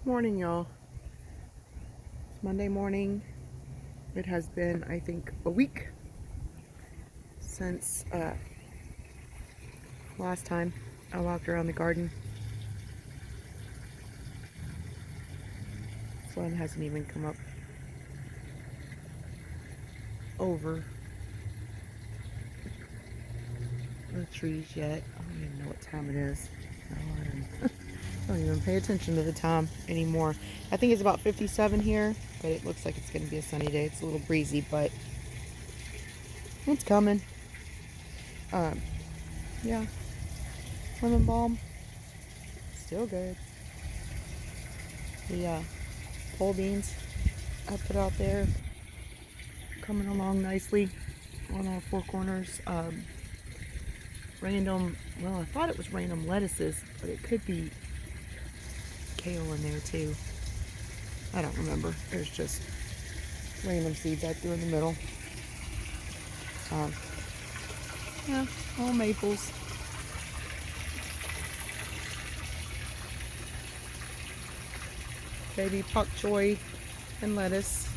Morning, y'all. It's Monday morning. It has been, I think, a week since last time I walked around the garden. Sun hasn't even come up over the trees yet. I don't even know what time it is. I don't even pay attention to the time anymore. I think it's about 57 here, but it looks like it's going to be a sunny day. It's a little breezy, but it's coming. Yeah, lemon balm, still good. The pole beans I put out there coming along nicely on all four corners. Random, well, I thought it was random lettuces, but it could be kale in there too. I don't remember. There's just random seeds I threw in the middle. Yeah, all maples. Baby pak choy and lettuce.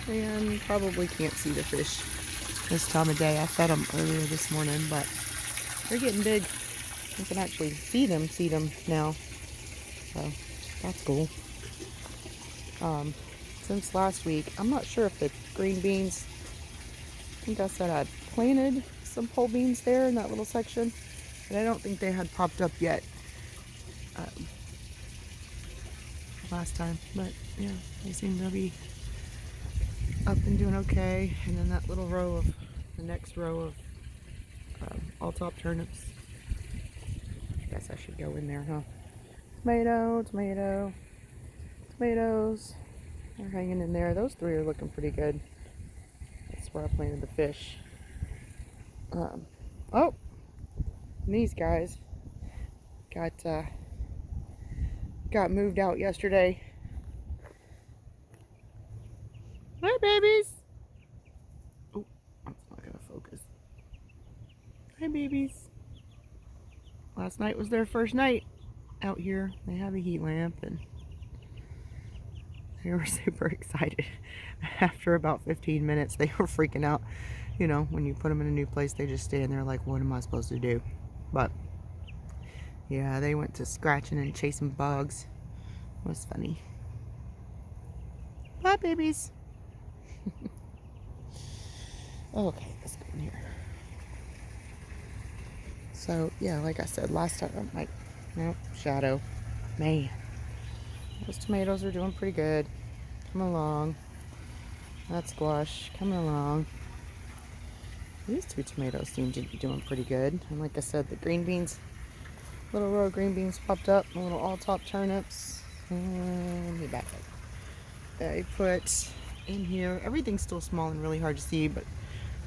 And probably can't see the fish this time of day. I fed them earlier this morning, but they're getting big. You can actually see them now. So that's cool. Since last week, I'm not sure if the green beans, I think I said I'd planted some pole beans there in that little section, but I don't think they had popped up yet last time. But yeah, they seem to be up and doing okay. And then that little row of, the next row of all top turnips. I guess I should go in there, huh? Tomato, tomato, tomatoes. They're hanging in there. Those three are looking pretty good. That's where I planted the fish. Oh, and these guys got moved out yesterday. Hi, babies. Oh, that's not gonna focus. Hi, babies. Last night was their first night out here. They have a heat lamp and they were super excited. After about 15 minutes, they were freaking out. You know, when you put them in a new place, they just stand there like, what am I supposed to do? But yeah, they went to scratching and chasing bugs. It was funny. Bye, babies. Okay, let's go in here. So yeah, like I said last time, I'm like, nope, shadow. Man, those tomatoes are doing pretty good. Coming along. That squash coming along. These two tomatoes seem to be doing pretty good. And like I said, the green beans, little row of green beans popped up, and little all-top turnips. And me back up. I put in here, everything's still small and really hard to see, but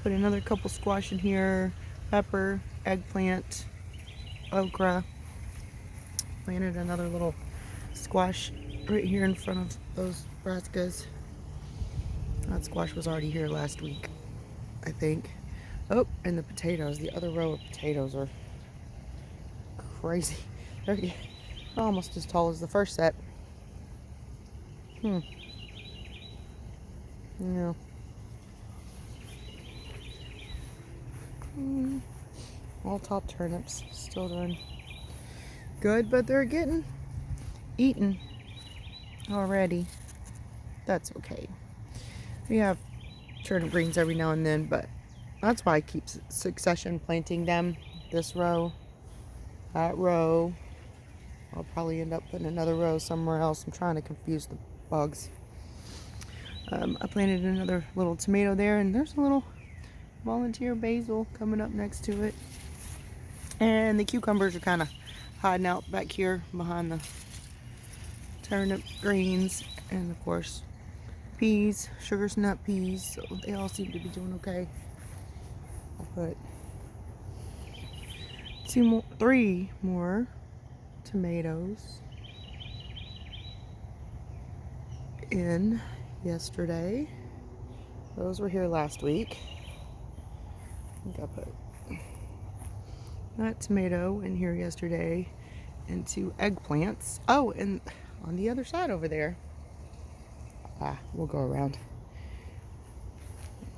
put another couple squash in here, pepper, eggplant, okra. Planted another little squash right here in front of those brassicas. That squash was already here last week, I think. Oh, and the potatoes. The other row of potatoes are crazy. They're almost as tall as the first set. Yeah. All top turnips. Still doing good, but they're getting eaten already. That's okay. We have turnip greens every now and then, but that's why I keep succession planting them. This row, that row. I'll probably end up putting another row somewhere else. I'm trying to confuse the bugs. I planted another little tomato there, and there's a little volunteer basil coming up next to it. And the cucumbers are kind of hiding out back here behind the turnip greens, and of course peas, sugar snap peas. So they all seem to be doing okay. I'll put three more tomatoes in yesterday. Those were here last week. I think I put that tomato in here yesterday, into eggplants. Oh, and on the other side over there, we'll go around.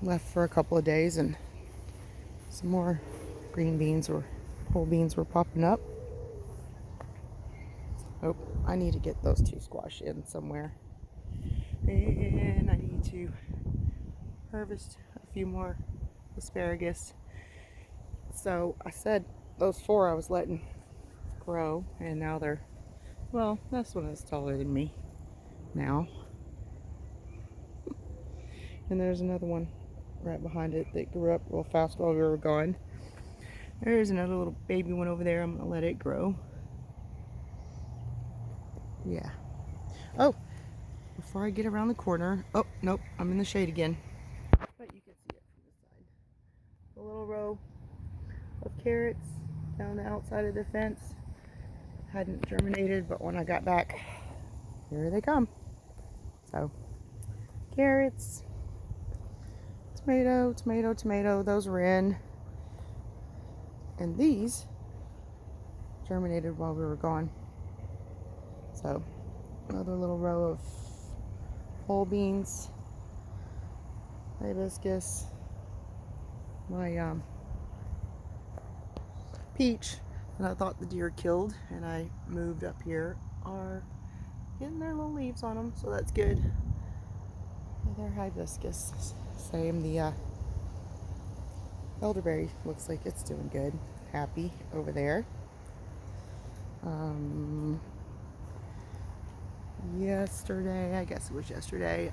Left for a couple of days and some more green beans or pole beans were popping up. Oh, I need to get those two squash in somewhere. And I need to harvest a few more asparagus. So I said those 4 I was letting grow, and now they're, well, this one is taller than me now. And there's another one right behind it that grew up real fast while we were gone. There's another little baby one over there. I'm gonna let it grow. Yeah. Oh, before I get around the corner, oh, nope, I'm in the shade again. But you can see it from this side. A little row of carrots down the outside of the fence. Hadn't germinated, but when I got back, here they come. So, carrots, tomato, tomato, tomato, those were in. And these germinated while we were gone. So, another little row of pole beans, hibiscus, my peach that I thought the deer killed and I moved up here are getting their little leaves on them, so that's good. And they're hibiscus. Same, the elderberry looks like it's doing good. Happy over there. Yesterday, I guess it was yesterday,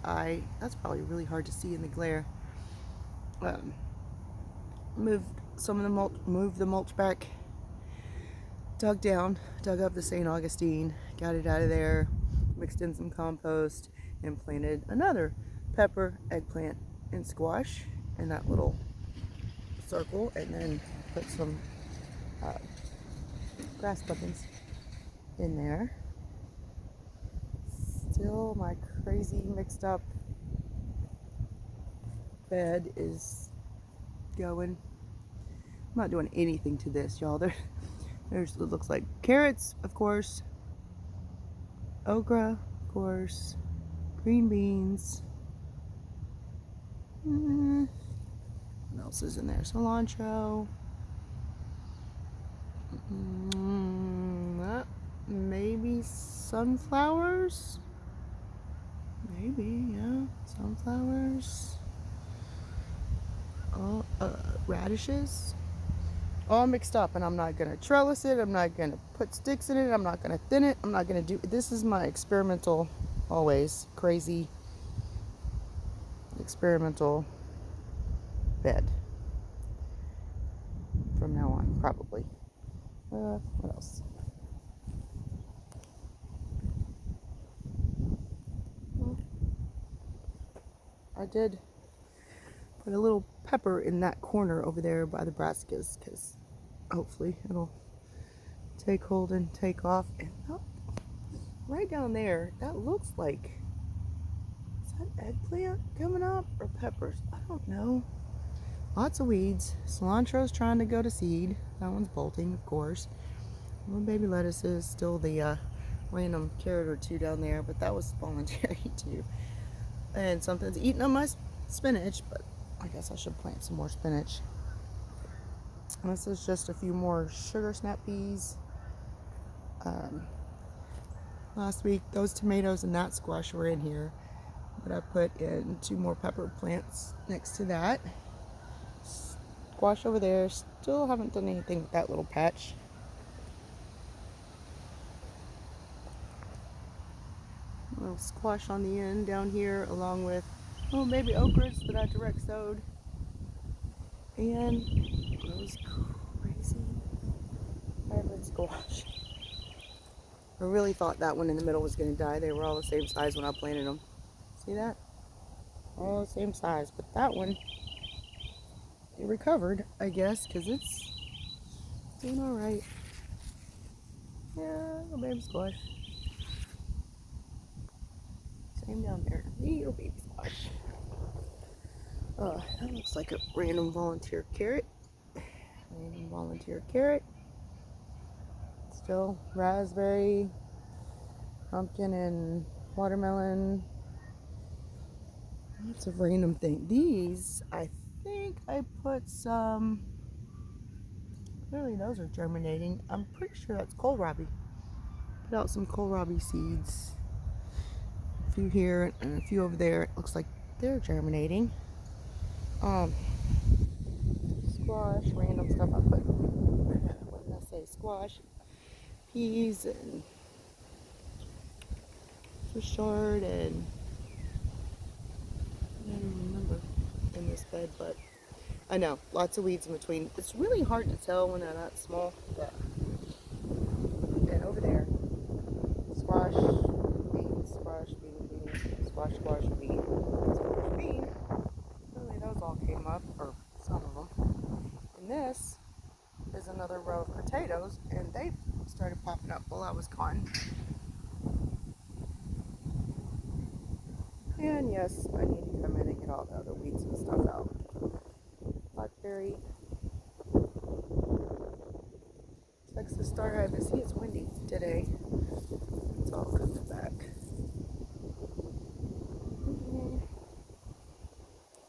that's probably really hard to see in the glare, moved some of the mulch, moved the mulch back, dug up the St. Augustine, got it out of there, mixed in some compost, and planted another pepper, eggplant, and squash in that little circle, and then put some grass clippings in there. Still, my crazy mixed up bed is going. I'm not doing anything to this, y'all. There's, it looks like carrots, of course, okra, of course, green beans. What else is in there? Cilantro. Maybe sunflowers. Maybe, yeah, sunflowers. Oh, radishes. All mixed up, and I'm not gonna trellis it. I'm not gonna put sticks in it. I'm not gonna thin it. I'm not gonna do. This is my experimental, always crazy experimental bed. From now on, probably. What else? Well, I did put a little pepper in that corner over there by the brassicas, because hopefully it'll take hold and take off. And oh, right down there, that looks like, is that eggplant coming up or peppers? I don't know. Lots of weeds. Cilantro's trying to go to seed. That one's bolting, of course. Little baby lettuces, still the random carrot or two down there, but that was voluntary too. And something's eating on my spinach, but I guess I should plant some more spinach. And this is just a few more sugar snap peas. Last week, those tomatoes and that squash were in here, but I put in 2 more pepper plants next to that. Squash over there. Still haven't done anything with that little patch. A little squash on the end down here, along with little baby okras that I direct sowed. And those crazy hybrid squash. I really thought that one in the middle was going to die. They were all the same size when I planted them. See that? All the same size. But that one, it recovered, I guess, because it's doing all right. Yeah, little baby squash. Same down there. Little baby squash. That looks like a random volunteer carrot. Random volunteer carrot. Still raspberry, pumpkin, and watermelon. Lots of random things. These, I think I put some, clearly those are germinating. I'm pretty sure that's kohlrabi. Put out some kohlrabi seeds. A few here and a few over there. It looks like they're germinating. Squash, random stuff I put. What did I say? Squash, peas, and Swiss chard, and I don't even remember in this bed, but I know lots of weeds in between. It's really hard to tell when they're that small. But and over there, squash, beans, squash, bean, squash, squash, bean, squash, bean. Really, those all came up, or some of them. And this is another row of potatoes, and they started popping up while I was gone. And yes, I need to come in and get all the other weeds and stuff out. Blackberry. Texas Star Hibiscus. See, it's windy today. It's all coming back.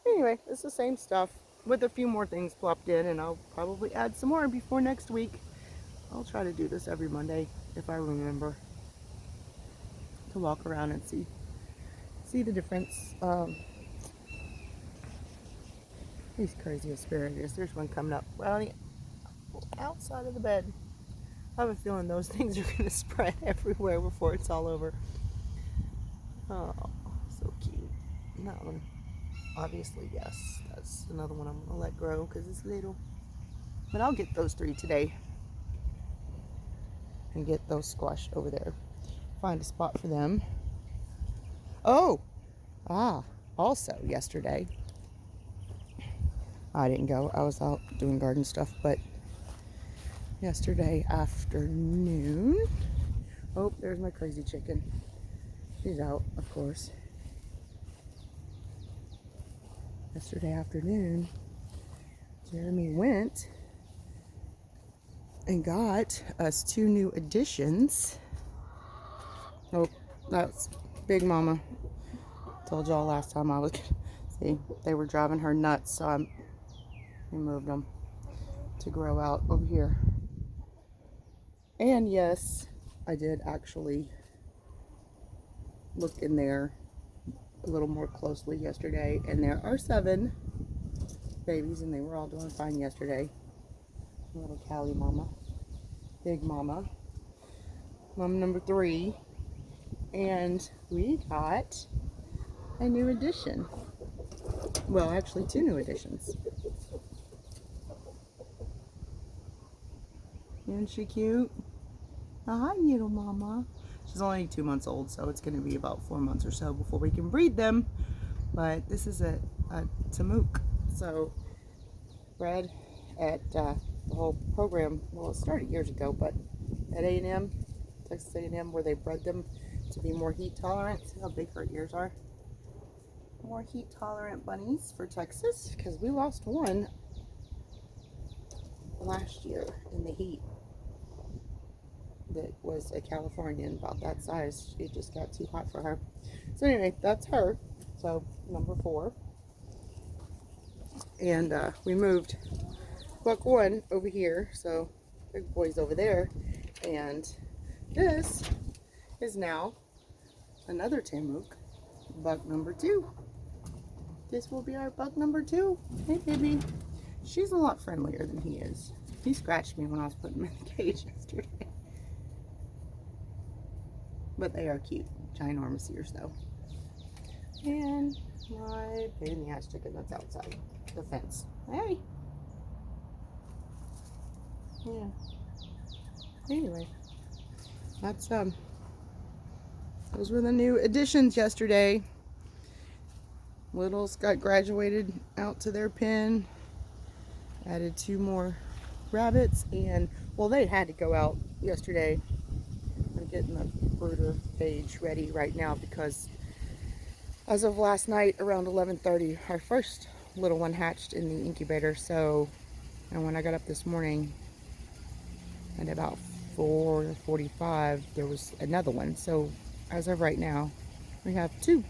Anyway, it's the same stuff with a few more things plopped in, and I'll probably add some more before next week. I'll try to do this every Monday if I remember to walk around and see the difference. These crazy asparagus. There's one coming up well outside of the bed. I have a feeling those things are going to spread everywhere before it's all over. Oh, so cute. And that one, obviously, yes. That's another one I'm going to let grow because it's little. But I'll get those 3 today. And get those squashed over there. Find a spot for them. Also yesterday, I didn't go. I was out doing garden stuff, but yesterday afternoon, oh, there's my crazy chicken. She's out, of course. Yesterday afternoon, Jeremy went and got us 2 new additions. Oh, that's Big Mama. Told y'all last time I was, see, they were driving her nuts, so we moved them to grow out over here. And yes, I did actually look in there a little more closely yesterday, and there are 7 babies, and they were all doing fine yesterday. Little Callie Mama, Big Mama, Mama number 3, and we got a new addition. Well, actually 2 new additions. Isn't she cute? Hi, little mama. She's only 2 months old, so it's going to be about 4 months or so before we can breed them. But this is a Tamuk. So, bred at the whole program, well, it started years ago, but at A&M, Texas A&M, where they bred them to be more heat tolerant. See how big her ears are? More heat tolerant bunnies for Texas, because we lost one last year in the heat. That was a Californian about that size. It just got too hot for her. So anyway, that's her. So number 4. And we moved buck 1 over here. So big boy's over there. And this is now another Tamuk, buck number 2. This will be our buck number 2. Hey baby. She's a lot friendlier than he is. He scratched me when I was putting him in the cage yesterday. But they are cute. Ginormous ears, though. And my pain in the ass chicken that's outside the fence. Hey! Yeah. Anyway. That's, those were the new additions yesterday. Littles got graduated out to their pen. Added 2 more rabbits. And, well, they had to go out yesterday. I'm getting the brooder cage ready right now because as of last night around 11:30 our first little one hatched in the incubator. So, and when I got up this morning at about 4:45, there was another one. So as of right now, we have 2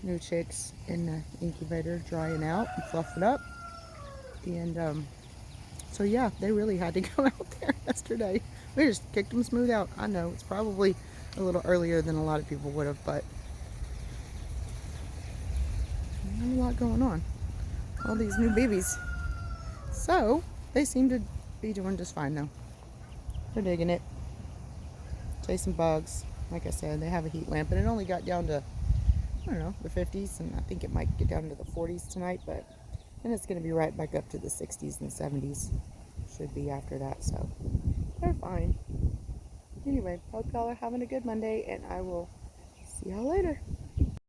new chicks in the incubator drying out and fluffing up. And so yeah, they really had to go out there yesterday. We just kicked them smooth out. I know it's probably a little earlier than a lot of people would have, but not a lot going on. All these new babies. So they seem to be doing just fine though. They're digging it. Chasing bugs. Like I said, they have a heat lamp, and it only got down to, I don't know, the 50s, and I think it might get down to the 40s tonight, but then it's going to be right back up to the 60s and 70s. Should be after that, so they're fine. Anyway, hope y'all are having a good Monday, and I will see y'all later.